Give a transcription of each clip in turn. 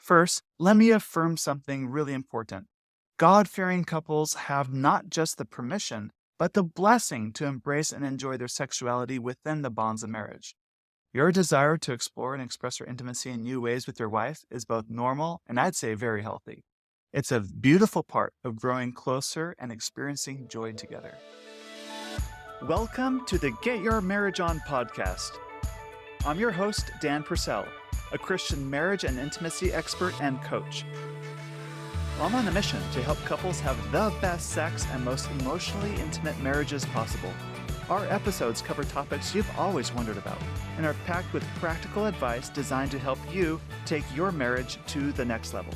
First, let me affirm something really important. God-fearing couples have not just the permission, but the blessing to embrace and enjoy their sexuality within the bonds of marriage. Your desire to explore and express your intimacy in new ways with your wife is both normal and I'd say very healthy. It's a beautiful part of growing closer and experiencing joy together. Welcome to the Get Your Marriage On podcast. I'm your host, Dan Purcell, a Christian marriage and intimacy expert and coach. I'm on a mission to help couples have the best sex and most emotionally intimate marriages possible. Our episodes cover topics you've always wondered about and are packed with practical advice designed to help you take your marriage to the next level.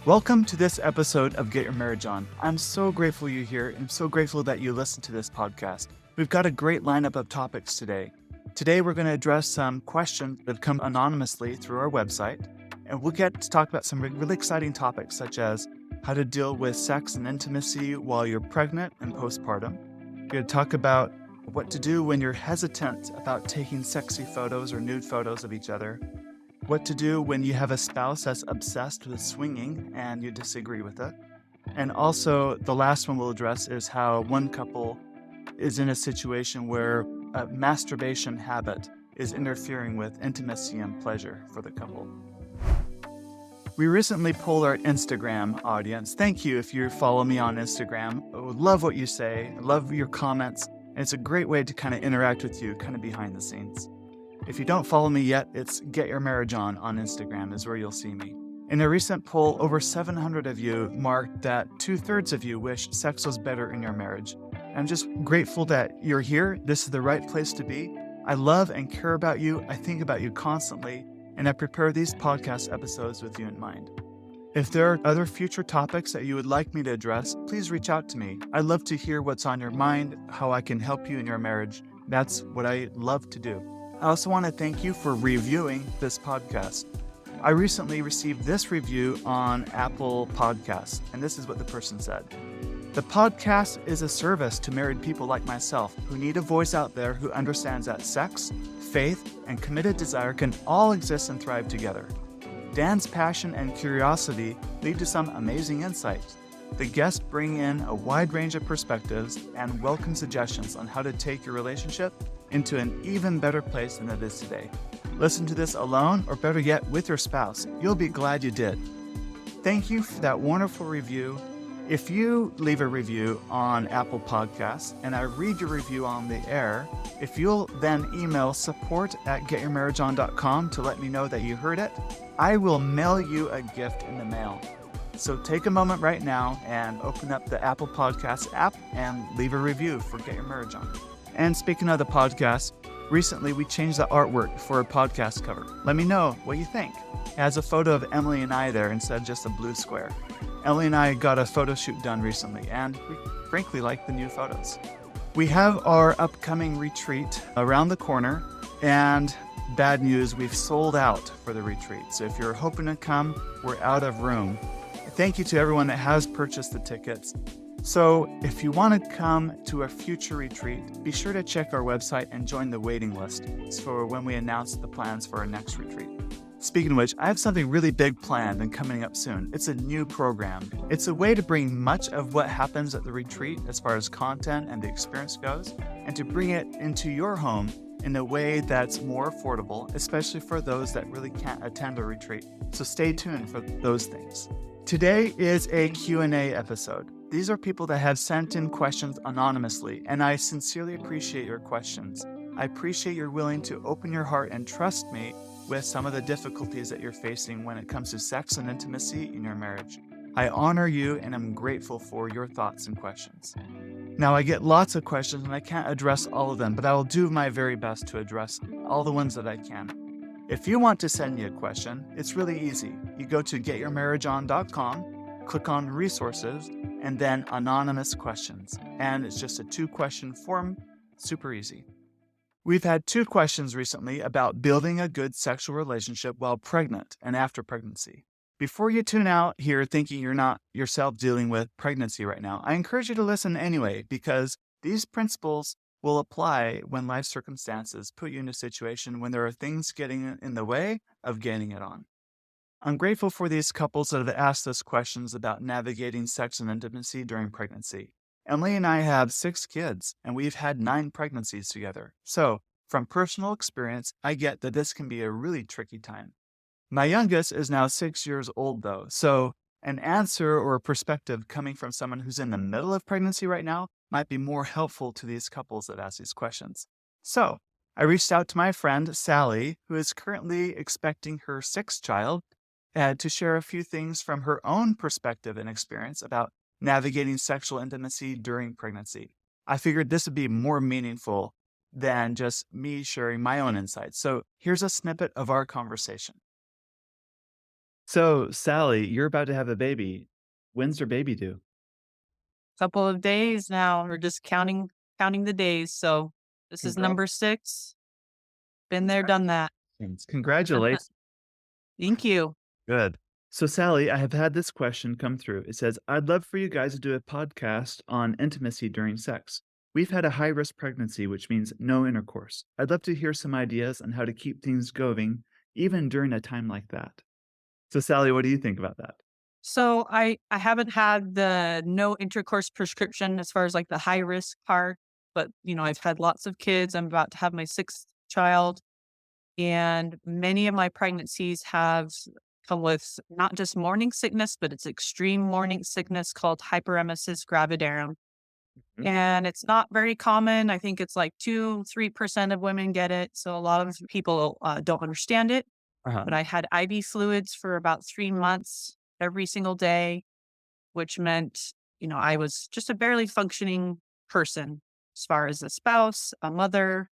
Welcome to this episode of Get Your Marriage On. I'm so grateful you're here and so grateful that you listen to this podcast. We've got a great lineup of topics today. Today, we're going to address some questions that have come anonymously through our website, and we'll get to talk about some really exciting topics such as how to deal with sex and intimacy while you're pregnant and postpartum. We're going to talk about what to do when you're hesitant about taking sexy photos or nude photos of each other, what to do when you have a spouse that's obsessed with swinging and you disagree with it, and also the last one we'll address is how one couple is in a situation where a masturbation habit is interfering with intimacy and pleasure for the couple. We recently polled our Instagram audience. Thank you if you follow me on Instagram. I love what you say. I love your comments. And it's a great way to kind of interact with you, kind of behind the scenes. If you don't follow me yet, it's Get Your Marriage On Instagram is where you'll see me. In a recent poll, over 700 of you marked that 2/3 of you wish sex was better in your marriage. I'm just grateful that you're here. This is the right place to be. I love and care about you. I think about you constantly, and I prepare these podcast episodes with you in mind. If there are other future topics that you would like me to address, please reach out to me. I'd love to hear what's on your mind, how I can help you in your marriage. That's what I love to do. I also want to thank you for reviewing this podcast. I recently received this review on Apple Podcasts, and this is what the person said. The podcast is a service to married people like myself who need a voice out there who understands that sex, faith, and committed desire can all exist and thrive together. Dan's passion and curiosity lead to some amazing insights. The guests bring in a wide range of perspectives and welcome suggestions on how to take your relationship into an even better place than it is today. Listen to this alone, or better yet, with your spouse. You'll be glad you did. Thank you for that wonderful review. If you leave a review on Apple Podcasts and I read your review on the air, if you'll then email support@getyourmarriageon.com to let me know that you heard it, I will mail you a gift in the mail. So take a moment right now and open up the Apple Podcasts app and leave a review for Get Your Marriage On. And speaking of the podcast, recently we changed the artwork for a podcast cover. Let me know what you think. It has a photo of Emily and I there instead of just a blue square. Emily and I got a photo shoot done recently, and we frankly like the new photos. We have our upcoming retreat around the corner, and bad news, we've sold out for the retreat. So if you're hoping to come, we're out of room. Thank you to everyone that has purchased the tickets. So if you want to come to a future retreat, be sure to check our website and join the waiting list for when we announce the plans for our next retreat. Speaking of which, I have something really big planned and coming up soon. It's a new program. It's a way to bring much of what happens at the retreat as far as content and the experience goes, and to bring it into your home in a way that's more affordable, especially for those that really can't attend a retreat. So stay tuned for those things. Today is a Q&A episode. These are people that have sent in questions anonymously, and I sincerely appreciate your questions. I appreciate you're willing to open your heart and trust me with some of the difficulties that you're facing when it comes to sex and intimacy in your marriage. I honor you and I'm grateful for your thoughts and questions. Now, I get lots of questions and I can't address all of them, but I will do my very best to address all the ones that I can. If you want to send me a question, it's really easy. You go to getyourmarriageon.com, click on resources, and then anonymous questions. And it's just a 2-question form, super easy. We've had 2 questions recently about building a good sexual relationship while pregnant and after pregnancy. Before you tune out here thinking you're not yourself dealing with pregnancy right now, I encourage you to listen anyway, because these principles will apply when life circumstances put you in a situation when there are things getting in the way of getting it on. I'm grateful for these couples that have asked us questions about navigating sex and intimacy during pregnancy. Emily and I have 6 kids, and we've had 9 pregnancies together. So, from personal experience, I get that this can be a really tricky time. My youngest is now 6 years old, though. So, an answer or a perspective coming from someone who's in the middle of pregnancy right now might be more helpful to these couples that ask these questions. So, I reached out to my friend Sally, who is currently expecting her 6th child, to share a few things from her own perspective and experience about navigating sexual intimacy during pregnancy. I figured this would be more meaningful than just me sharing my own insights. So, here's a snippet of our conversation. So, Sally, you're about to have a baby. When's your baby due? Couple of days now. We're just counting the days. So this is Congrats. number 6. Been there, done that. Congratulations. Thank you. Good. So, Sally, I have had this question come through. It says, I'd love for you guys to do a podcast on intimacy during sex. We've had a high risk pregnancy, which means no intercourse. I'd love to hear some ideas on how to keep things going, even during a time like that. So, Sally, what do you think about that? So I haven't had the no intercourse prescription as far as like the high risk part, but I've had lots of kids. I'm about to have my 6th child, and many of my pregnancies have come with not just morning sickness, but it's extreme morning sickness called hyperemesis gravidarum. Mhm. And it's not very common. I think it's like 2-3% of women get it. So a lot of people don't understand it. Uh-huh. But I had IV fluids for about 3 months every single day, which meant, I was just a barely functioning person as far as a spouse, a mother,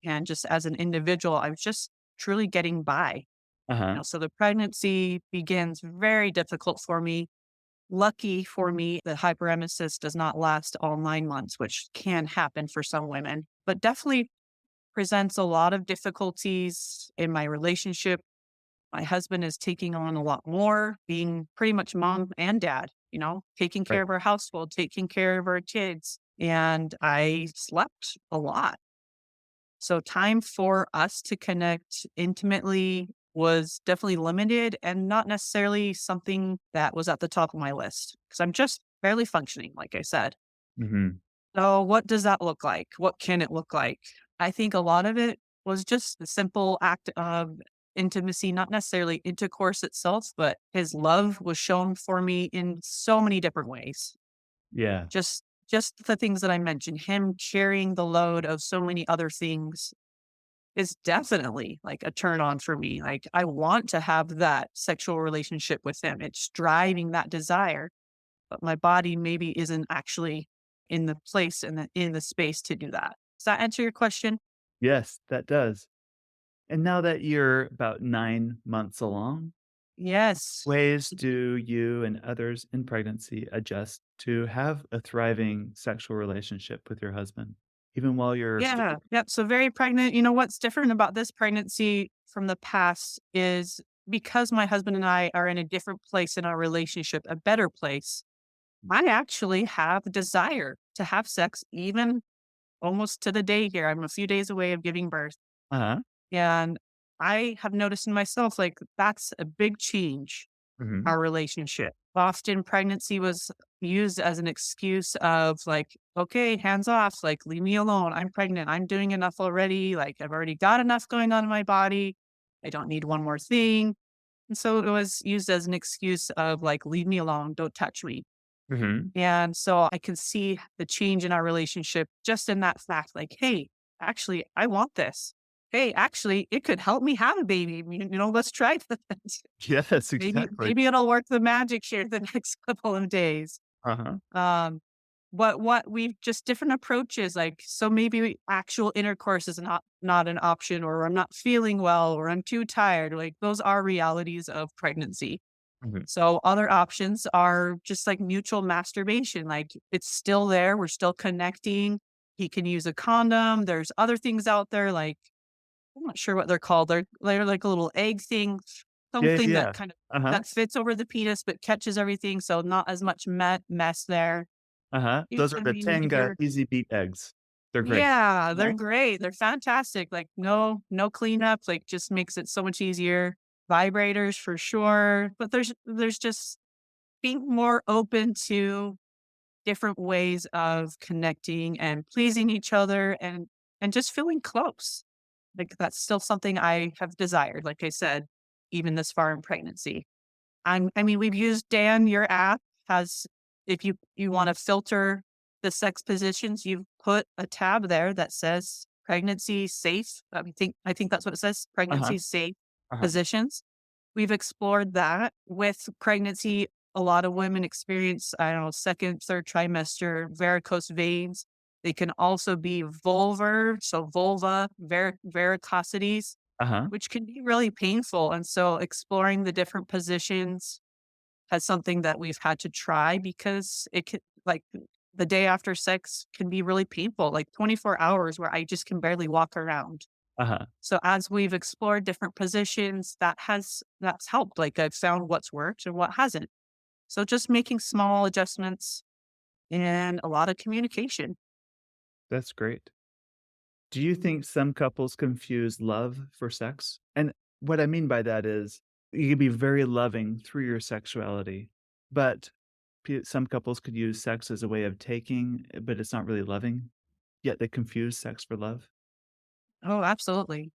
and just as an individual. I was just truly getting by. Uh-huh. So the pregnancy begins very difficult for me. Lucky for me, the hyperemesis does not last all 9 months, which can happen for some women, but definitely presents a lot of difficulties in my relationship. My husband is taking on a lot more, being pretty much mom and dad, taking care Right. of our household, taking care of our kids. And I slept a lot. So time for us to connect intimately was definitely limited and not necessarily something that was at the top of my list because I'm just barely functioning, like I said. Hmm. So, what does that look like? What can it look like? I think a lot of it was just the simple act of intimacy, not necessarily intercourse itself, but his love was shown for me in so many different ways. Yeah. Just the things that I mentioned, him carrying the load of so many other things is definitely like a turn on for me. Like I want to have that sexual relationship with him. It's driving that desire, but my body maybe isn't actually in the place and in the space to do that. Does that answer your question? Yes, that does. And now that you're about 9 months along, Yes. ways do you and others in pregnancy adjust to have a thriving sexual relationship with your husband, even while you're still. Yeah. Yep. So very pregnant. What's different about this pregnancy from the past is because my husband and I are in a different place in our relationship, a better place. I actually have desire to have sex, even almost to the day here. I'm a few days away of giving birth. Uh-huh. And I have noticed in myself, like, that's a big change, Mhm. our relationship. Often pregnancy was used as an excuse of like, okay, hands off, like, leave me alone. I'm pregnant. I'm doing enough already. Like, I've already got enough going on in my body. I don't need one more thing. And so it was used as an excuse of like, leave me alone. Don't touch me. Mhm. And so I can see the change in our relationship just in that fact, like, hey, actually, I want this. Hey, actually, it could help me have a baby. Let's try that. Yes, maybe, exactly. maybe it'll work the magic here the next couple of days. Uh-huh. Um, what we've just different approaches, like, so maybe actual intercourse is not an option, or I'm not feeling well, or I'm too tired. Like those are realities of pregnancy. Mhm. So other options are just like mutual masturbation. Like it's still there. We're still connecting. He can use a condom. There's other things out there. Like I'm not sure what they're called. They're like a little egg thing, Yeah, something that yeah. kind of Uh-huh. that fits over the penis but catches everything. So not as much mess there. Uh-huh. You Those are can the use Tenga your Easy Beat eggs. They're great, Yeah, they're right? great. They're fantastic. Like no cleanup, like just makes it so much easier. Vibrators for sure, but there's just being more open to different ways of connecting and pleasing each other and just feeling close. Like that's still something I have desired, like I said, even this far in pregnancy. I mean, we've used Dan, your app has if you wanna filter the sex positions, you put a tab there that says pregnancy safe. I think that's what it says, Uh-huh, pregnancy safe uh-huh, positions. We've explored that. With pregnancy, a lot of women experience, I don't know, second, third trimester varicose veins. They can also be vulvar, so vulva, varicosities, uh-huh, which can be really painful. And so exploring the different positions has something that we've had to try because it can like the day after sex can be really painful, like 24 hours where I just can barely walk around. uh-huh. So as we've explored different positions, that's helped. Like I've found what's worked and what hasn't. So just making small adjustments and a lot of communication. That's great. Do you think some couples confuse love for sex? And what I mean by that is you can be very loving through your sexuality, but some couples could use sex as a way of taking, but it's not really loving, yet they confuse sex for love. Oh, absolutely.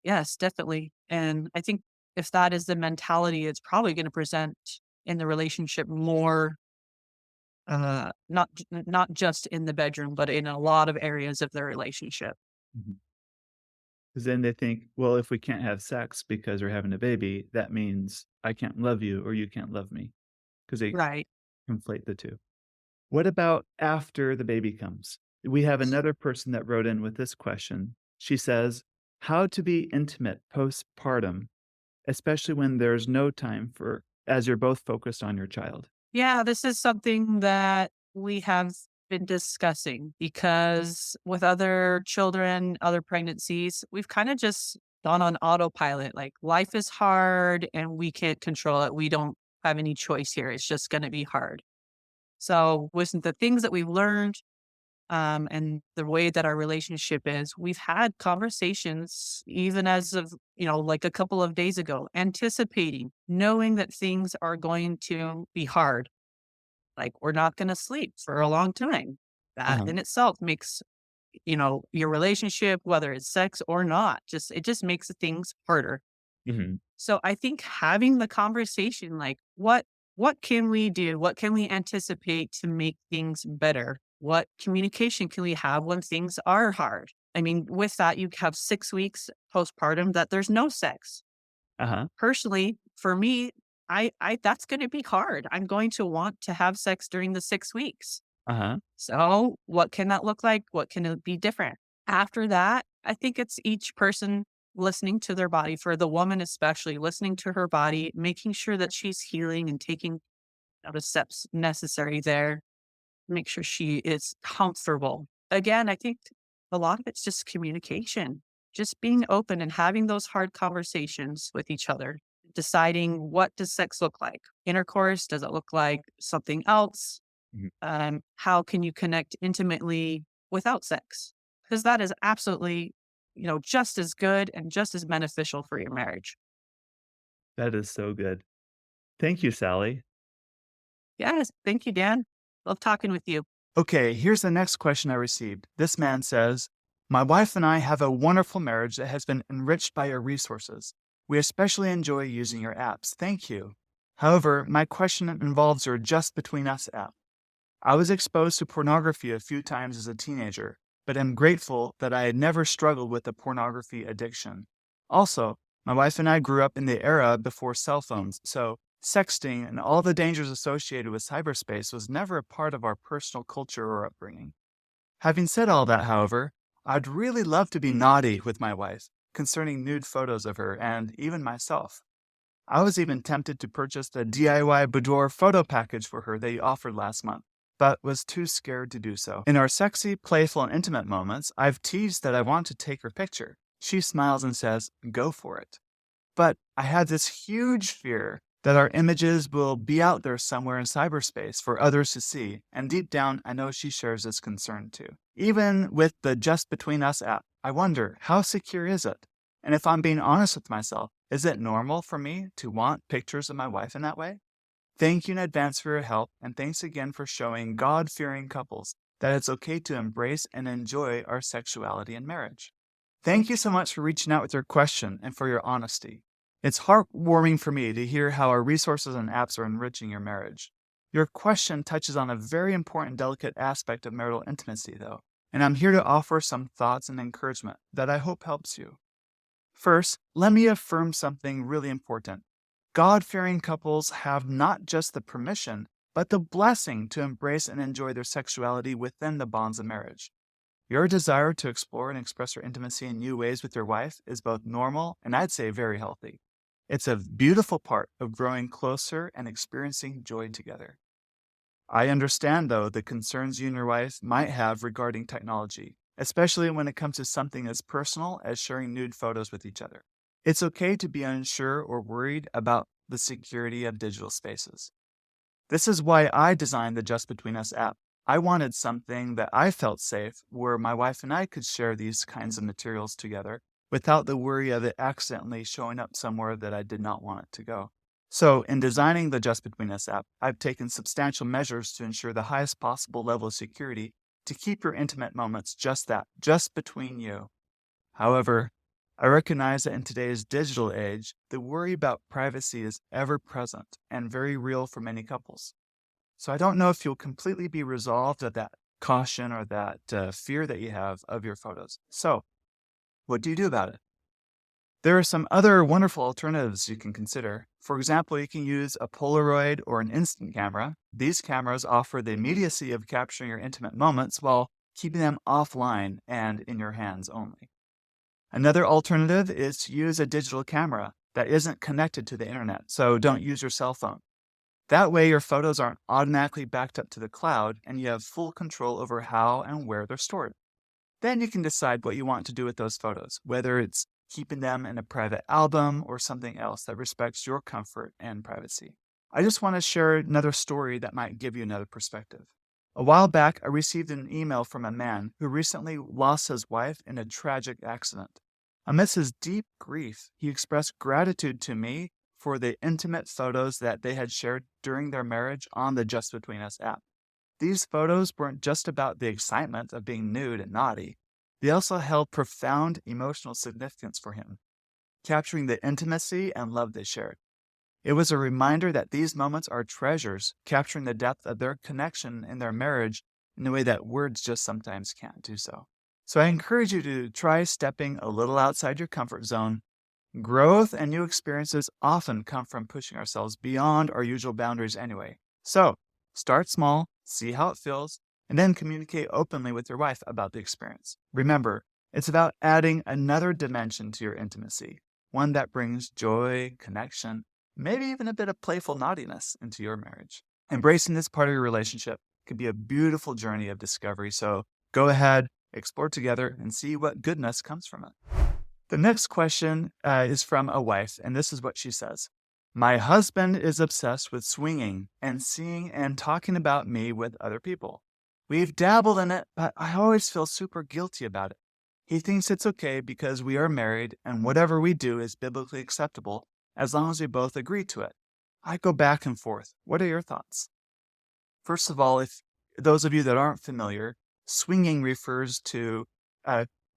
Yes, definitely. And I think if that is the mentality, it's probably going to present in the relationship more, not just in the bedroom, but in a lot of areas of the relationship. Because then they think, well, if we can't have sex because we're having a baby, that means I can't love you or you can't love me because they Right. conflate the two. What about after the baby comes? We have another person that wrote in with this question. She says, how to be intimate postpartum, especially when there's no time for, as you're both focused on your child. Yeah, this is something that we have been discussing because with other children, other pregnancies, we've kind of just gone on autopilot. Like life is hard and we can't control it. We don't have any choice here. It's just going to be hard. So, with the things that we've learned and the way that our relationship is, we've had conversations, even as of, like a couple of days ago, anticipating, knowing that things are going to be hard like, we're not gonna sleep for a long time. That Uh-huh. in itself makes, your relationship, whether it's sex or not, it just makes things harder. Hmm. So I think having the conversation, like, what can we do? What can we anticipate to make things better? What communication can we have when things are hard? I mean, with that, you have 6 weeks postpartum that there's no sex. Uh-huh. Personally, for me, I that's gonna be hard. I'm going to want to have sex during the 6 weeks. Uh-huh. So, what can that look like? What can it be different? After that, I think it's each person listening to their body, for the woman especially, listening to her body, making sure that she's healing and taking the steps necessary there, make sure she is comfortable. Again, I think a lot of it's just communication, just being open and having those hard conversations with each other, deciding what does sex look like? Intercourse, does it look like something else? Mhm. How can you connect intimately without sex? Because that is absolutely, just as good and just as beneficial for your marriage. That is so good. Thank you, Sally. Yes. Thank you, Dan. Love talking with you. Okay, here's the next question I received. This man says, my wife and I have a wonderful marriage that has been enriched by your resources. We especially enjoy using your apps. Thank you. However, my question involves your Just Between Us app. I was exposed to pornography a few times as a teenager, but am grateful that I had never struggled with a pornography addiction. Also, my wife and I grew up in the era before cell phones, so sexting and all the dangers associated with cyberspace was never a part of our personal culture or upbringing. Having said all that, however, I'd really love to be naughty with my wife concerning nude photos of her and even myself. I was even tempted to purchase the DIY boudoir photo package for her they offered last month, but was too scared to do so. In our sexy, playful, and intimate moments, I've teased that I want to take her picture. She smiles and says, go for it. But I had this huge fear that our images will be out there somewhere in cyberspace for others to see. And deep down, I know she shares this concern too. Even with the Just Between Us app, I wonder, how secure is it? And if I'm being honest with myself, is it normal for me to want pictures of my wife in that way? Thank you in advance for your help, and thanks again for showing God fearing couples that it's okay to embrace and enjoy our sexuality in marriage. Thank you so much for reaching out with your question and for your honesty. It's heartwarming for me to hear how our resources and apps are enriching your marriage. Your question touches on a very important, delicate aspect of marital intimacy, though, and I'm here to offer some thoughts and encouragement that I hope helps you. First, let me affirm something really important. God fearing couples have not just the permission, but the blessing to embrace and enjoy their sexuality within the bonds of marriage. Your desire to explore and express your intimacy in new ways with your wife is both normal and I'd say very healthy. It's a beautiful part of growing closer and experiencing joy together. I understand, though, the concerns you and your wife might have regarding technology, especially when it comes to something as personal as sharing nude photos with each other. It's okay to be unsure or worried about the security of digital spaces. This is why I designed the Just Between Us app. I wanted something that I felt safe, where my wife and I could share these kinds of materials together without the worry of it accidentally showing up somewhere that I did not want it to go. So, in designing the Just Between Us app, I've taken substantial measures to ensure the highest possible level of security to keep your intimate moments just that, just between you. However, I recognize that in today's digital age, the worry about privacy is ever present and very real for many couples. So I don't know if you'll completely be resolved of that caution or that fear that you have of your photos. So, what do you do about it? There are some other wonderful alternatives you can consider. For example, you can use a Polaroid or an instant camera. These cameras offer the immediacy of capturing your intimate moments while keeping them offline and in your hands only. Another alternative is to use a digital camera that isn't connected to the internet, so don't use your cell phone. That way, your photos aren't automatically backed up to the cloud and you have full control over how and where they're stored. Then you can decide what you want to do with those photos, whether it's keeping them in a private album or something else that respects your comfort and privacy. I just want to share another story that might give you another perspective. A while back, I received an email from a man who recently lost his wife in a tragic accident. Amidst his deep grief, he expressed gratitude to me for the intimate photos that they had shared during their marriage on the Just Between Us app. These photos weren't just about the excitement of being nude and naughty. They also held profound emotional significance for him, capturing the intimacy and love they shared. It was a reminder that these moments are treasures, capturing the depth of their connection in their marriage in a way that words just sometimes can't do so. So I encourage you to try stepping a little outside your comfort zone. Growth and new experiences often come from pushing ourselves beyond our usual boundaries anyway. So, start small, see how it feels, and then communicate openly with your wife about the experience. Remember, it's about adding another dimension to your intimacy, one that brings joy, connection, maybe even a bit of playful naughtiness into your marriage. Embracing this part of your relationship could be a beautiful journey of discovery, so go ahead, explore together, and see what goodness comes from it. The next question is from a wife, and this is what she says. My husband is obsessed with swinging and seeing and talking about me with other people. We've dabbled in it, but I always feel super guilty about it. He thinks it's okay because we are married and whatever we do is biblically acceptable as long as we both agree to it. I go back and forth. What are your thoughts? First of all, if those of you that aren't familiar, swinging refers to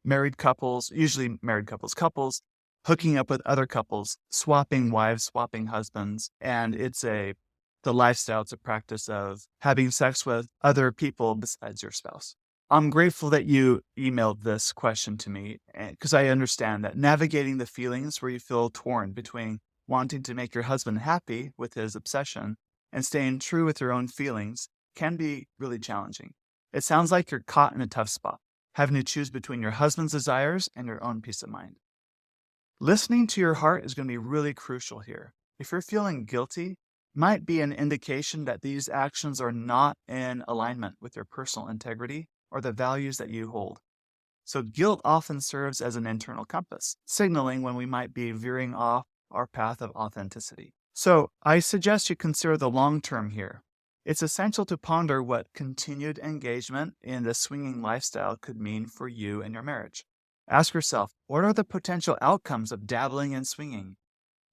married couples, usually married couples hooking up with other couples, swapping wives, swapping husbands, and the lifestyle, it's a practice of having sex with other people besides your spouse. I'm grateful that you emailed this question to me because I understand that navigating the feelings where you feel torn between wanting to make your husband happy with his obsession and staying true with your own feelings can be really challenging. It sounds like you're caught in a tough spot, having to choose between your husband's desires and your own peace of mind. Listening to your heart is going to be really crucial here. If you're feeling guilty, it might be an indication that these actions are not in alignment with your personal integrity or the values that you hold. So guilt often serves as an internal compass, signaling when we might be veering off our path of authenticity. So, I suggest you consider the long term here. It's essential to ponder what continued engagement in the swinging lifestyle could mean for you and your marriage. Ask yourself, what are the potential outcomes of dabbling in swinging?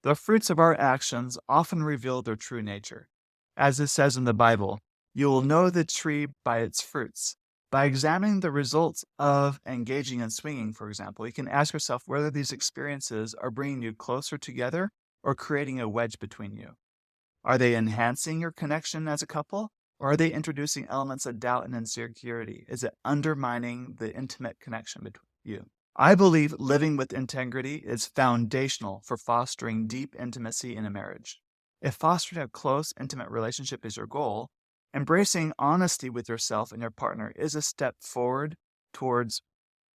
The fruits of our actions often reveal their true nature. As it says in the Bible, you will know the tree by its fruits. By examining the results of engaging in swinging, for example, you can ask yourself whether these experiences are bringing you closer together or creating a wedge between you. Are they enhancing your connection as a couple? Or are they introducing elements of doubt and insecurity? Is it undermining the intimate connection between you? I believe living with integrity is foundational for fostering deep intimacy in a marriage. If fostering a close, intimate relationship is your goal, embracing honesty with yourself and your partner is a step forward towards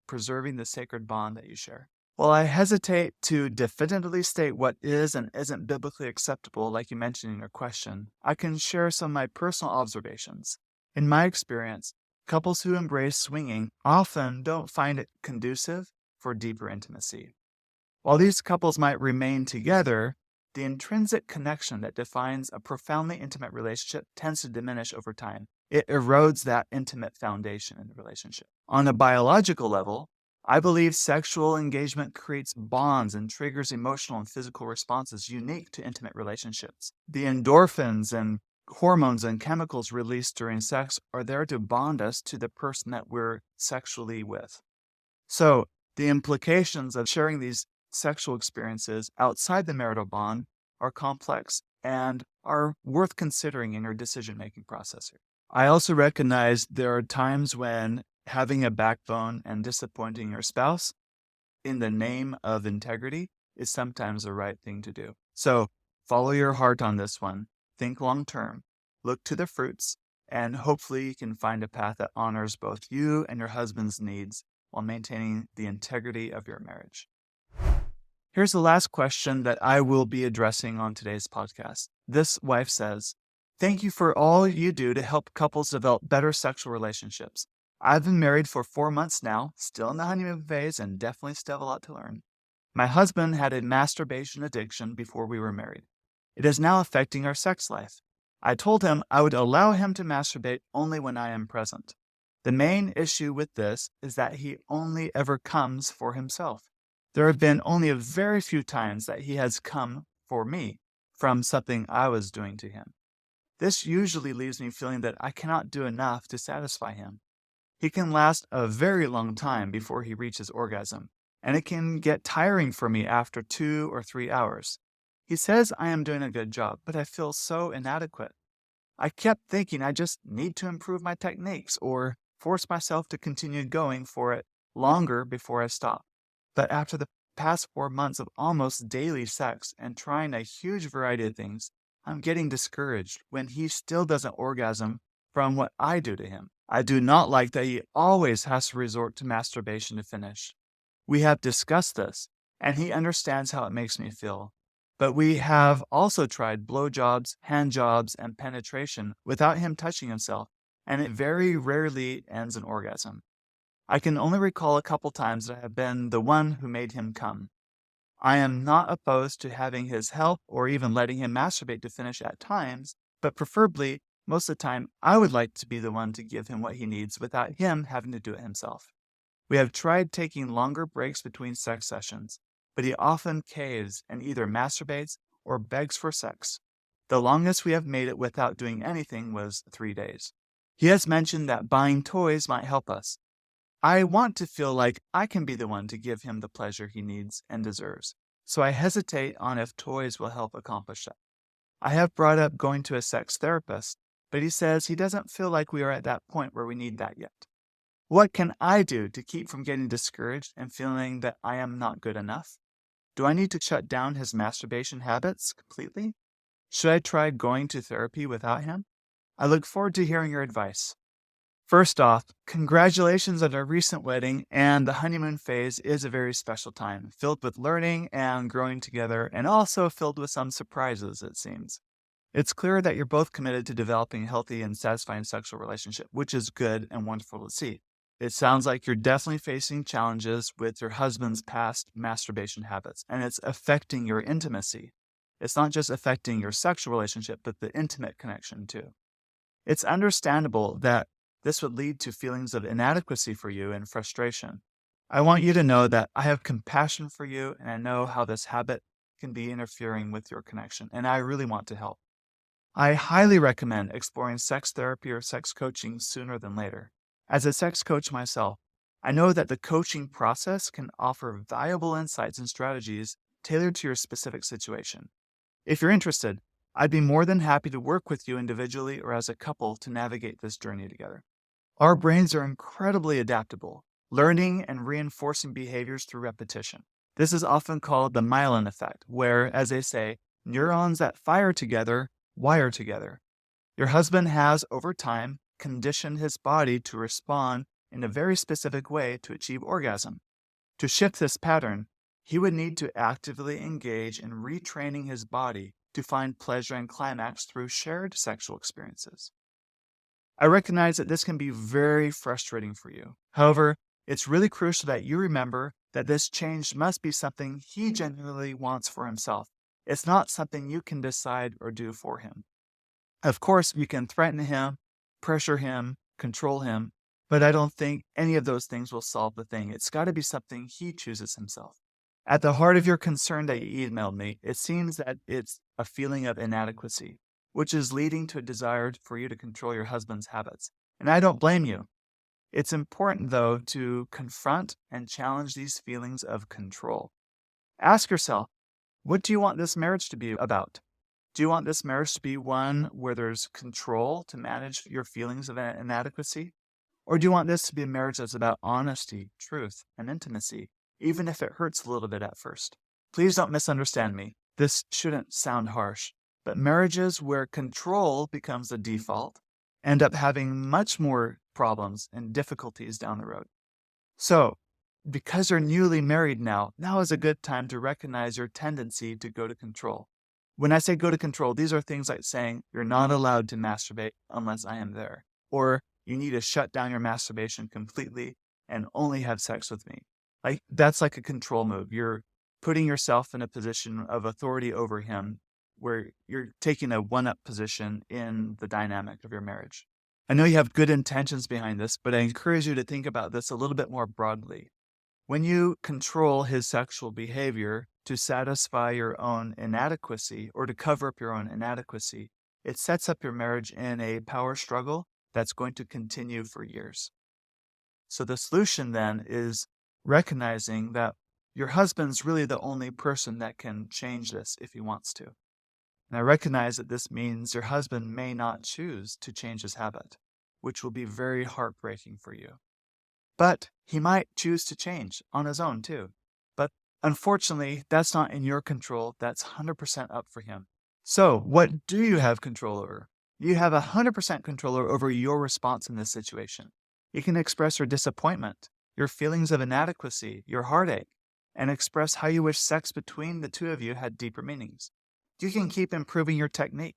preserving the sacred bond that you share. While I hesitate to definitively state what is and isn't biblically acceptable, like you mentioned in your question, I can share some of my personal observations. In my experience, couples who embrace swinging often don't find it conducive for deeper intimacy. While these couples might remain together, the intrinsic connection that defines a profoundly intimate relationship tends to diminish over time. It erodes that intimate foundation in the relationship. On a biological level, I believe sexual engagement creates bonds and triggers emotional and physical responses unique to intimate relationships. The endorphins and hormones and chemicals released during sex are there to bond us to the person that we're sexually with. So, the implications of sharing these sexual experiences outside the marital bond are complex and are worth considering in your decision making process here. I also recognize there are times when having a backbone and disappointing your spouse in the name of integrity is sometimes the right thing to do. So follow your heart on this one. Think long term, look to the fruits, and hopefully you can find a path that honors both you and your husband's needs while maintaining the integrity of your marriage. Here's the last question that I will be addressing on today's podcast. This wife says, "Thank you for all you do to help couples develop better sexual relationships. I've been married for 4 months now, still in the honeymoon phase, and definitely still have a lot to learn. My husband had a masturbation addiction before we were married. It is now affecting our sex life. I told him I would allow him to masturbate only when I am present. The main issue with this is that he only ever comes for himself. There have been only a very few times that he has come for me from something I was doing to him. This usually leaves me feeling that I cannot do enough to satisfy him. He can last a very long time before he reaches orgasm, and it can get tiring for me after 2 or 3 hours. He says I am doing a good job, but I feel so inadequate. I kept thinking I just need to improve my techniques or force myself to continue going for it longer before I stop. But after the past 4 months of almost daily sex and trying a huge variety of things, I'm getting discouraged when he still doesn't orgasm from what I do to him. I do not like that he always has to resort to masturbation to finish. We have discussed this, and he understands how it makes me feel. But we have also tried blowjobs, hand jobs, and penetration without him touching himself, and it very rarely ends in orgasm. I can only recall a couple times that I have been the one who made him come. I am not opposed to having his help or even letting him masturbate to finish at times, but preferably, most of the time, I would like to be the one to give him what he needs without him having to do it himself. We have tried taking longer breaks between sex sessions, but he often caves and either masturbates or begs for sex. The longest we have made it without doing anything was 3 days. He has mentioned that buying toys might help us. I want to feel like I can be the one to give him the pleasure he needs and deserves, so I hesitate on if toys will help accomplish that. I have brought up going to a sex therapist, but he says he doesn't feel like we are at that point where we need that yet. What can I do to keep from getting discouraged and feeling that I am not good enough? Do I need to shut down his masturbation habits completely? Should I try going to therapy without him? I look forward to hearing your advice. First off, congratulations on our recent wedding, and the honeymoon phase is a very special time, filled with learning and growing together, and also filled with some surprises, it seems. It's clear that you're both committed to developing a healthy and satisfying sexual relationship, which is good and wonderful to see. It sounds like you're definitely facing challenges with your husband's past masturbation habits, and it's affecting your intimacy. It's not just affecting your sexual relationship, but the intimate connection too. It's understandable that this would lead to feelings of inadequacy for you and frustration. I want you to know that I have compassion for you and I know how this habit can be interfering with your connection, and I really want to help. I highly recommend exploring sex therapy or sex coaching sooner than later. As a sex coach myself, I know that the coaching process can offer valuable insights and strategies tailored to your specific situation. If you're interested, I'd be more than happy to work with you individually or as a couple to navigate this journey together. Our brains are incredibly adaptable, learning and reinforcing behaviors through repetition. This is often called the myelin effect, where, as they say, neurons that fire together wire together. Your husband has, over time, conditioned his body to respond in a very specific way to achieve orgasm. To shift this pattern, he would need to actively engage in retraining his body to find pleasure and climax through shared sexual experiences. I recognize that this can be very frustrating for you. However, it's really crucial that you remember that this change must be something he genuinely wants for himself. It's not something you can decide or do for him. Of course, you can threaten him, pressure him, control him, but I don't think any of those things will solve the thing. It's got to be something he chooses himself. At the heart of your concern that you emailed me, it seems that it's a feeling of inadequacy, which is leading to a desire for you to control your husband's habits. And I don't blame you. It's important, though, to confront and challenge these feelings of control. Ask yourself, what do you want this marriage to be about? Do you want this marriage to be one where there's control to manage your feelings of inadequacy? Or do you want this to be a marriage that's about honesty, truth, and intimacy, even if it hurts a little bit at first? Please don't misunderstand me. This shouldn't sound harsh, but marriages where control becomes the default end up having much more problems and difficulties down the road. So, because you're newly married now is a good time to recognize your tendency to go to control. When I say go to control, these are things like saying you're not allowed to masturbate unless I am there, or you need to shut down your masturbation completely and only have sex with me. That's like a control move. You're putting yourself in a position of authority over him where you're taking a one-up position in the dynamic of your marriage. I know you have good intentions behind this, but I encourage you to think about this a little bit more broadly. When you control his sexual behavior to satisfy your own inadequacy or to cover up your own inadequacy, it sets up your marriage in a power struggle that's going to continue for years. So the solution then is recognizing that your husband's really the only person that can change this if he wants to. And I recognize that this means your husband may not choose to change his habit, which will be very heartbreaking for you. But he might choose to change on his own too. But unfortunately, that's not in your control. That's 100% up for him. So what do you have control over? You have 100% control over your response in this situation. You can express your disappointment, your feelings of inadequacy, your heartache, and express how you wish sex between the two of you had deeper meanings. You can keep improving your technique.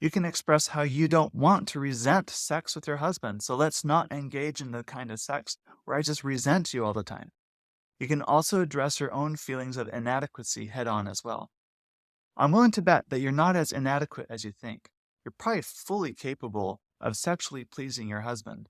You can express how you don't want to resent sex with your husband, so let's not engage in the kind of sex where I just resent you all the time. You can also address your own feelings of inadequacy head on as well. I'm willing to bet that you're not as inadequate as you think. You're probably fully capable of sexually pleasing your husband.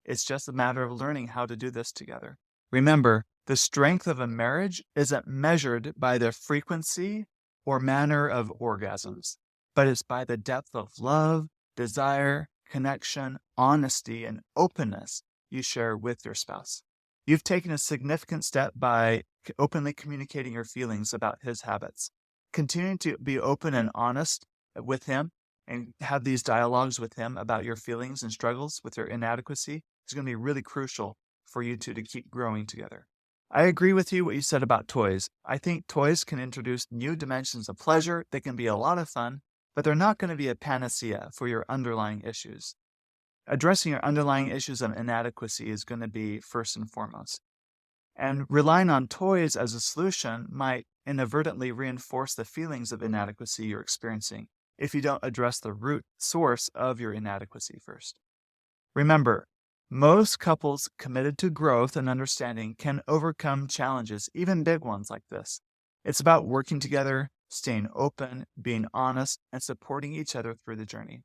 It's just a matter of learning how to do this together. Remember, the strength of a marriage isn't measured by the frequency or manner of orgasms, but it's by the depth of love, desire, connection, honesty, and openness you share with your spouse. You've taken a significant step by openly communicating your feelings about his habits. Continuing to be open and honest with him and have these dialogues with him about your feelings and struggles with your inadequacy is going to be really crucial for you two to keep growing together. I agree with you what you said about toys. I think toys can introduce new dimensions of pleasure. They can be a lot of fun, but they're not going to be a panacea for your underlying issues. Addressing your underlying issues of inadequacy is going to be first and foremost. And relying on toys as a solution might inadvertently reinforce the feelings of inadequacy you're experiencing if you don't address the root source of your inadequacy first. Remember, most couples committed to growth and understanding can overcome challenges, even big ones like this. It's about working together, staying open, being honest, and supporting each other through the journey.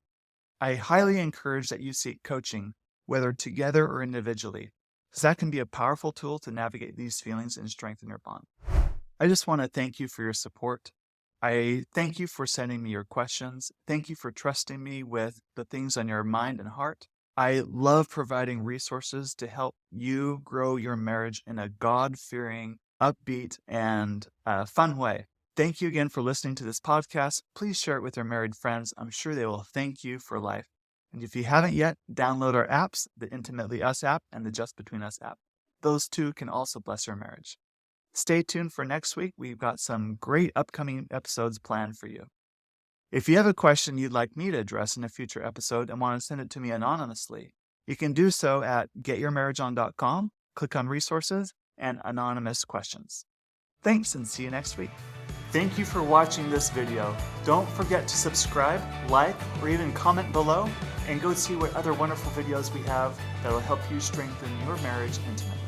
I highly encourage that you seek coaching, whether together or individually, because that can be a powerful tool to navigate these feelings and strengthen your bond. I just want to thank you for your support. I thank you for sending me your questions. Thank you for trusting me with the things on your mind and heart. I love providing resources to help you grow your marriage in a God-fearing, upbeat, and fun way. Thank you again for listening to this podcast. Please share it with your married friends. I'm sure they will thank you for life. And if you haven't yet, download our apps, the Intimately Us app and the Just Between Us app. Those two can also bless your marriage. Stay tuned for next week. We've got some great upcoming episodes planned for you. If you have a question you'd like me to address in a future episode and want to send it to me anonymously, you can do so at getyourmarriageon.com, click on resources and anonymous questions. Thanks and see you next week. Thank you for watching this video. Don't forget to subscribe, like, or even comment below, and go see what other wonderful videos we have that will help you strengthen your marriage intimately.